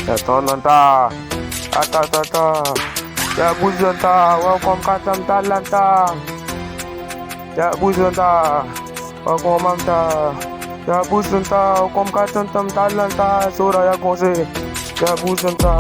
Ya tonanta, ata, ya buzanta, welcome katam talanta, ya buzanta, welcome mamta, ya buzanta, welcome katam talanta, sura ya konse, ya buzanta.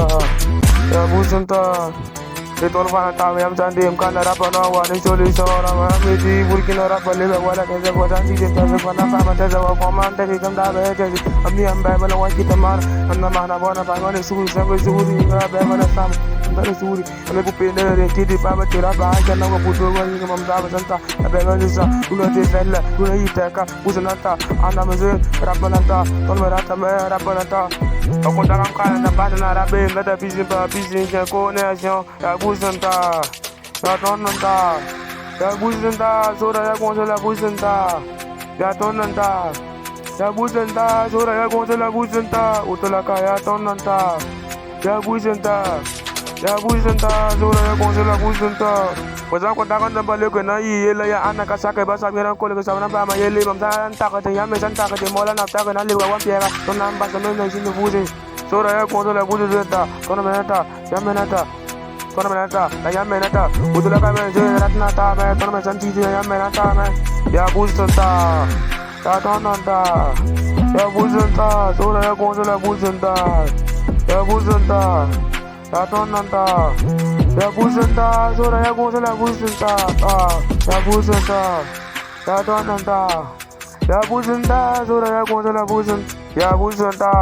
Betul fana tahu yang cantik karena rapa nawa ni solusi orang kami di Burkina rapa leba wala kerja kuat di desa fana sama kerja wa komanda di tempat bekerja kami yang berbela wajib teman anda mana bona panggil suri sampai suri nggak berbela sama dari suri kami kupindah dari kiri papa tira bahaya nawa butuh wajib kami sama santa berbela desa dulu di fella dulu iteka usanata anda mezun rapa nanta ton merata rapa nanta aku dalam kanan dapat narabe nggak ada bisnis konesian ya buzanta, ya tonanta, ya buzanta, sura ya konsola buzanta, ya tonanta, ya buzanta, sura ya konsola buzanta, utolaka ya tonanta, ya buzanta, sura ya konsola buzanta. Wazan ko dakan dan balik ko na yela ya anak kasake basa miran ko le sa ba ma yele mam san takate ya me san takate mola na takate na liwa wan piera ton nan ba sa me na sinu buze sura ya konsola buzanta kono menata ya menata kono menata ya menata udula ka men je ratnata me kono men santi je ya menata me ya buzanta ya tonanta ya buzanta sura ya konsola buzanta ya buzanta ya tonanta ya buzanta sura ya konsola buzanta ya buzanta ya tonanta ya buzanta sura ya konsola buzanta ya buzanta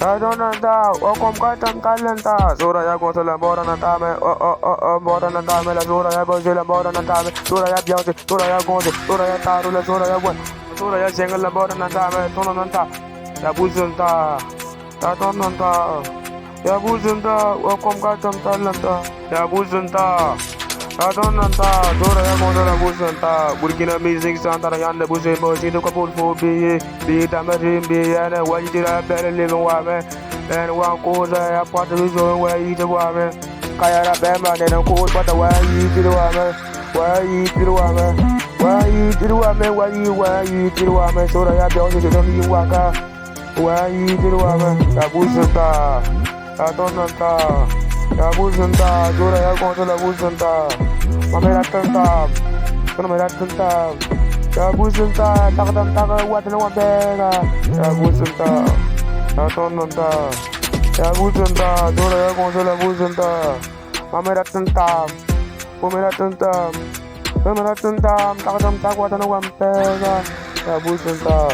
ya tonanta welcome katam talenta sura ya konsola bora nanta me bora nanta me la sura ya bozela bora nanta me sura ya bianse sura ya gonze sura ya tarula sura ya buen sura ya sengala bora nanta me tonanta ya buzanta ya tonanta ya buzanta welcome katam talenta ya buzanta ya tonanta sura ya konsola buzanta Burkina music santara yande buze bozi do kapul fo be tamarim be yana wajira bere living wa me and one cause ya part of the where you to wa me kaya ra be ma ne ko but where you to wa me where you to wa me where you to wa me where you to wa me sura ya bianse do ni wa ka where you to wa me ya buzanta ya tonanta ya buzanta sura ya konsola buzanta mamera tanta kono mera tanta ya buzanta takdam taka wadna wabera ya buzanta ya tonanta ya buzanta sura ya konsola buzanta mamera tanta takdam taka wadna wabera ya buzanta